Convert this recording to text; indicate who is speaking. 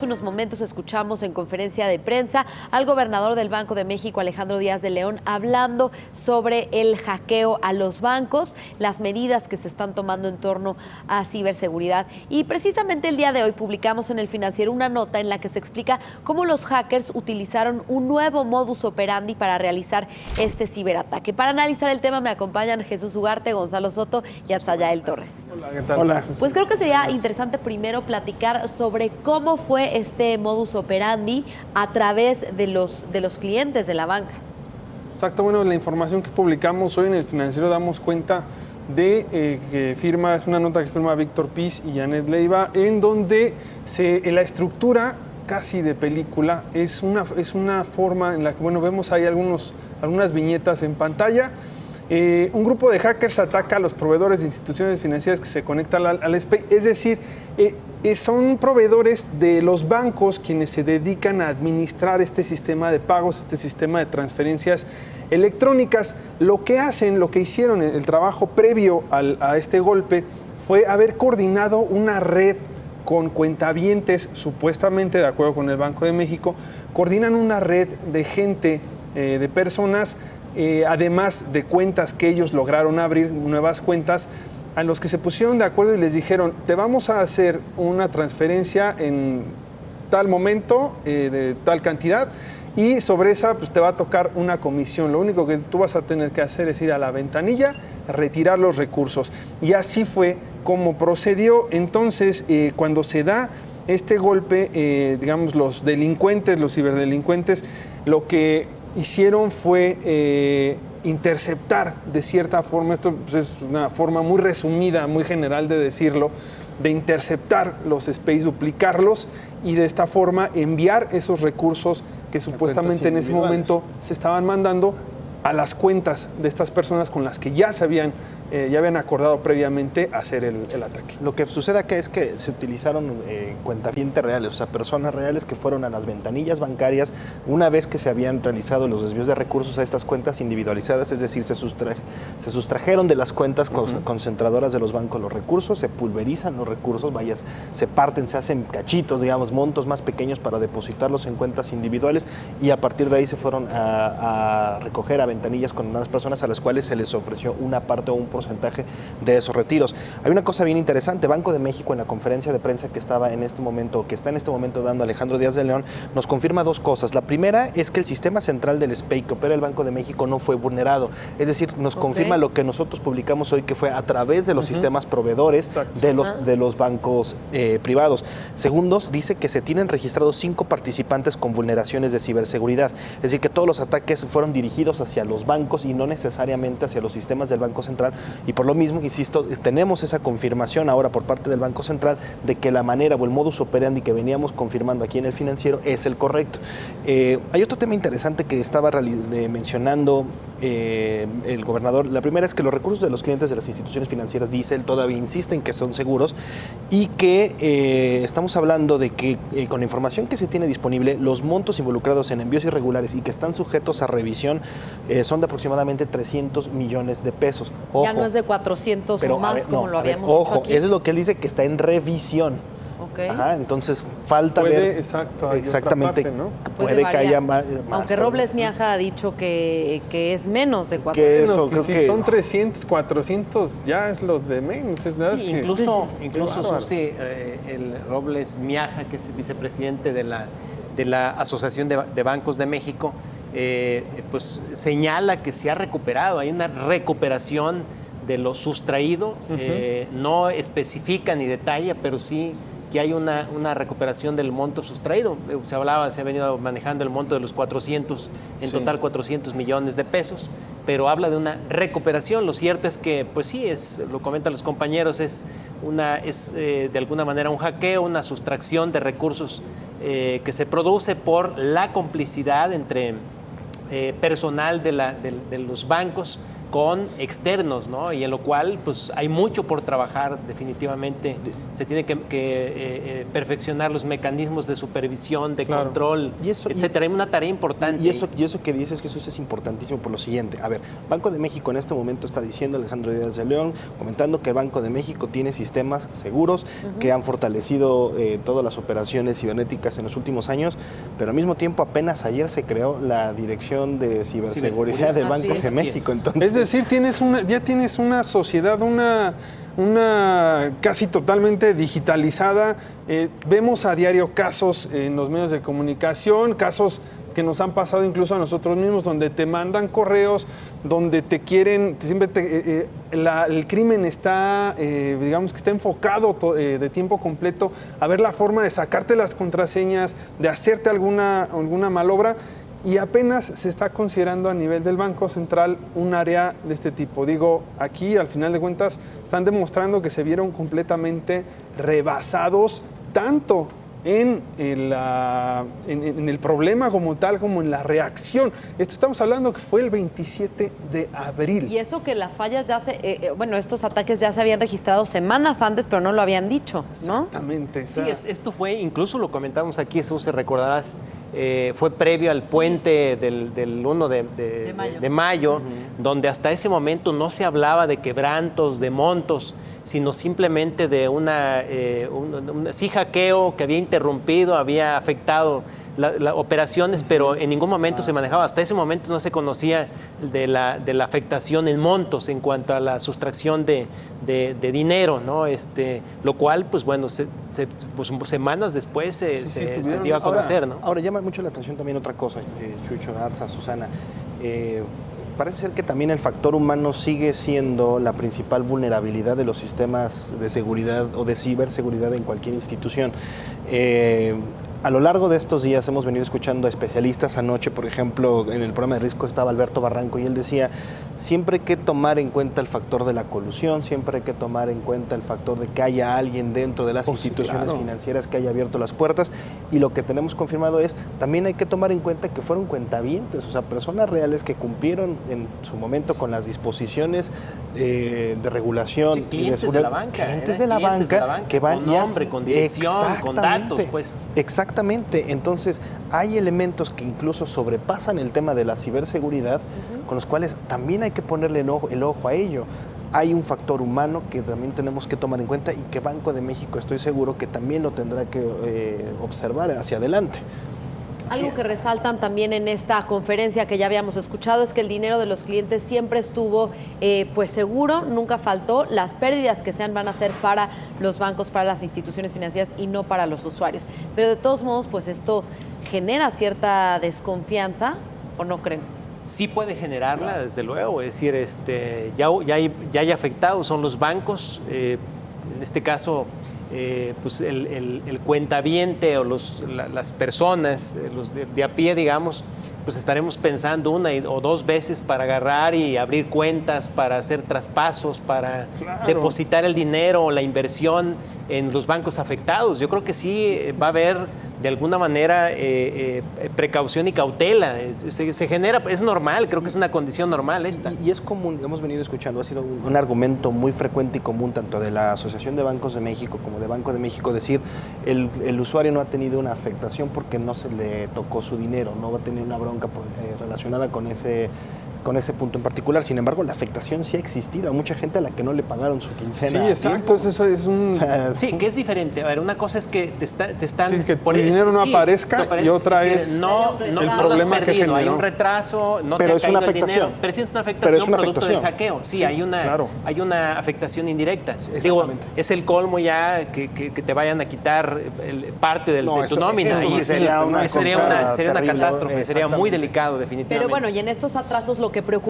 Speaker 1: Hace unos momentos escuchamos en conferencia de prensa al gobernador del Banco de México, Alejandro Díaz de León, hablando sobre el hackeo a los bancos, las medidas que se están tomando en torno a ciberseguridad. Y precisamente el día de hoy publicamos en El Financiero una nota en la que se explica cómo los hackers utilizaron un nuevo modus operandi para realizar este ciberataque. Para analizar el tema me acompañan Jesús Ugarte, Gonzalo Soto y Atzayael Torres.
Speaker 2: Hola, ¿qué tal?
Speaker 3: Hola.
Speaker 1: Pues creo que sería interesante primero platicar sobre cómo fue este modus operandi a través de los clientes de la banca.
Speaker 2: Exacto, bueno, la información que publicamos hoy en El Financiero damos cuenta de que es una nota que firma Víctor Piz y Janet Leiva, en donde en la estructura casi de película es una forma en la que, bueno, vemos ahí algunas viñetas en pantalla. Un grupo de hackers ataca a los proveedores de instituciones financieras que se conectan al SPEI, es decir, son proveedores de los bancos quienes se dedican a administrar este sistema de pagos, este sistema de transferencias electrónicas. Lo que hicieron, el trabajo previo a este golpe fue haber coordinado una red con cuentavientes, supuestamente de acuerdo con el Banco de México, coordinan una red de gente, de personas, además de cuentas que ellos lograron abrir, nuevas cuentas, a los que se pusieron de acuerdo y les dijeron, te vamos a hacer una transferencia en tal momento, de tal cantidad, y sobre esa pues, te va a tocar una comisión. Lo único que tú vas a tener que hacer es ir a la ventanilla, retirar los recursos. Y así fue como procedió. Entonces, cuando se da este golpe, digamos, los delincuentes, los ciberdelincuentes, lo que hicieron fue interceptar de cierta forma, esto pues, es una forma muy resumida, muy general de decirlo, de interceptar los SPEIs, duplicarlos y de esta forma enviar esos recursos que supuestamente en ese momento se estaban mandando a las cuentas de estas personas con las que ya habían acordado previamente hacer el ataque.
Speaker 3: Lo que sucede acá es que se utilizaron cuentavientes reales, o sea, personas reales que fueron a las ventanillas bancarias una vez que se habían realizado los desvíos de recursos a estas cuentas individualizadas, es decir, se sustrajeron de las cuentas concentradoras de los bancos los recursos, se pulverizan los recursos, se parten, se hacen cachitos, digamos, montos más pequeños para depositarlos en cuentas individuales y a partir de ahí se fueron a recoger a ventanillas con unas personas a las cuales se les ofreció una parte o un porcentaje de esos retiros. Hay una cosa bien interesante, Banco de México en la conferencia de prensa que está en este momento dando Alejandro Díaz de León, nos confirma dos cosas. La primera es que el sistema central del SPEI que opera el Banco de México no fue vulnerado, es decir, nos confirma lo que nosotros publicamos hoy, que fue a través de los sistemas proveedores de los bancos privados. Segundo, dice que se tienen registrados 5 participantes con vulneraciones de ciberseguridad, es decir, que todos los ataques fueron dirigidos hacia los bancos y no necesariamente hacia los sistemas del Banco Central, y por lo mismo, insisto, tenemos esa confirmación ahora por parte del Banco Central de que la manera o el modus operandi que veníamos confirmando aquí en El Financiero es el correcto. Hay otro tema interesante que estaba mencionando el gobernador. La primera es que los recursos de los clientes de las instituciones financieras, dice él, todavía insisten que son seguros y que estamos hablando de que con la información que se tiene disponible, los montos involucrados en envíos irregulares y que están sujetos a revisión son de aproximadamente 300 millones de pesos. Ojo,
Speaker 1: ya no es de 400 o más, como lo habíamos
Speaker 3: dicho aquí.
Speaker 1: Eso
Speaker 3: es lo que él dice, que está en revisión.
Speaker 1: Okay.
Speaker 3: Ajá, entonces falta ver exactamente
Speaker 2: parte, ¿no?
Speaker 3: Puede que haya más.
Speaker 1: Aunque Robles Miaja ha dicho que es menos de 400.
Speaker 3: Que eso, creo
Speaker 2: si
Speaker 3: que
Speaker 2: son 300, 400, ya es lo de menos. Es nada,
Speaker 4: sí,
Speaker 2: que,
Speaker 4: incluso Susi, el Robles Miaja, que es el vicepresidente de la Asociación de Bancos de México, pues señala que se ha recuperado, hay una recuperación de lo sustraído, no especifica ni detalla, pero sí que hay una recuperación del monto sustraído. Se ha venido manejando el monto de los 400, en total 400 millones de pesos, pero habla de una recuperación. Lo cierto es que, pues sí, lo comentan los compañeros, es de alguna manera un hackeo, una sustracción de recursos que se produce por la complicidad entre personal de los bancos con externos, ¿no? Y en lo cual pues hay mucho por trabajar definitivamente. Se tiene que perfeccionar los mecanismos de supervisión, de control, etcétera. Hay una tarea importante.
Speaker 3: Y eso que dices, que eso es importantísimo por lo siguiente. A ver, Banco de México en este momento está diciendo, Alejandro Díaz de León, comentando que el Banco de México tiene sistemas seguros que han fortalecido todas las operaciones cibernéticas en los últimos años, pero al mismo tiempo apenas ayer se creó la Dirección de Ciberseguridad del Banco de México. Entonces,
Speaker 2: es decir, ya tienes una sociedad, una casi totalmente digitalizada. Vemos a diario casos en los medios de comunicación, casos que nos han pasado incluso a nosotros mismos, donde te mandan correos, donde te quieren, el crimen está, digamos que está enfocado de tiempo completo a ver la forma de sacarte las contraseñas, de hacerte alguna malobra, y apenas se está considerando a nivel del Banco Central un área de este tipo. Digo, aquí al final de cuentas están demostrando que se vieron completamente rebasados tanto en el problema como tal, como en la reacción. Esto estamos hablando que fue el 27 de abril.
Speaker 1: Y eso que las fallas estos ataques ya se habían registrado semanas antes, pero no lo habían dicho, ¿no?
Speaker 2: Exactamente.
Speaker 4: Sí, esto fue, incluso lo comentamos aquí, Susi, recordarás, fue previo al puente del 1 de mayo, donde hasta ese momento no se hablaba de quebrantos, de montos, sino simplemente de sí hackeo que había interrumpido, había afectado las operaciones, pero en ningún momento se manejaba. Hasta ese momento no se conocía de la afectación en montos en cuanto a la sustracción de dinero, ¿no? Lo cual, pues bueno, pues, semanas después se dio a conocer, ¿no?
Speaker 3: Ahora llama mucho la atención también otra cosa, Chucho, Atza, Susana. Parece ser que también el factor humano sigue siendo la principal vulnerabilidad de los sistemas de seguridad o de ciberseguridad en cualquier institución. A lo largo de estos días hemos venido escuchando a especialistas. Anoche, por ejemplo, en el programa de Risco estaba Alberto Barranco y él decía, siempre hay que tomar en cuenta el factor de la colusión, siempre hay que tomar en cuenta el factor de que haya alguien dentro de las instituciones financieras que haya abierto las puertas, y lo que tenemos confirmado es, también hay que tomar en cuenta que fueron cuentavientes, o sea, personas reales que cumplieron en su momento con las disposiciones de regulación.
Speaker 4: Sí, clientes de la banca.
Speaker 3: Clientes de la banca que van
Speaker 4: con nombre, con dirección, con datos, pues.
Speaker 3: Exactamente. Entonces, hay elementos que incluso sobrepasan el tema de la ciberseguridad, con los cuales también hay que ponerle el ojo a ello. Hay un factor humano que también tenemos que tomar en cuenta y que Banco de México, estoy seguro que también lo tendrá que observar hacia adelante.
Speaker 1: Algo que resaltan también en esta conferencia que ya habíamos escuchado es que el dinero de los clientes siempre estuvo pues seguro, nunca faltó. Las pérdidas que sean van a ser para los bancos, para las instituciones financieras y no para los usuarios. Pero de todos modos, pues esto genera cierta desconfianza, ¿o no creen?
Speaker 4: Sí puede generarla, desde luego. Es decir, ya hay afectados, son los bancos, en este caso. Pues el cuentaviente o las personas, los de a pie, digamos, pues estaremos pensando una o dos veces para agarrar y abrir cuentas, para hacer traspasos, para depositar el dinero o la inversión en los bancos afectados. Yo creo que sí va a haber de alguna manera precaución y cautela. Se genera, es normal, creo que es una condición normal esta.
Speaker 3: Y es común, hemos venido escuchando, ha sido un argumento muy frecuente y común tanto de la Asociación de Bancos de México como de Banco de México, decir el usuario no ha tenido una afectación porque no se le tocó su dinero, no va a tener una bronca relacionada con ese punto en particular. Sin embargo, la afectación sí ha existido. Hay mucha gente a la que no le pagaron su quincena.
Speaker 2: Sí, exacto. Eso es un...
Speaker 4: Sí, que es diferente. A ver, una cosa es que te están...
Speaker 2: Sí, que el dinero no aparezca, y otra es
Speaker 1: el
Speaker 2: problema que generó.
Speaker 4: Hay un retraso, no
Speaker 3: pero
Speaker 4: te ha
Speaker 3: es
Speaker 4: caído
Speaker 3: una
Speaker 4: el dinero.
Speaker 3: afectación.
Speaker 4: Pero sí es una afectación producto del hackeo. Sí, hay una afectación indirecta. Digo, es el colmo ya que te vayan a quitar parte de tu nómina.
Speaker 3: Eso sería una
Speaker 4: catástrofe, sería muy delicado definitivamente.
Speaker 1: Pero bueno, y en estos atrasos lo que preocupa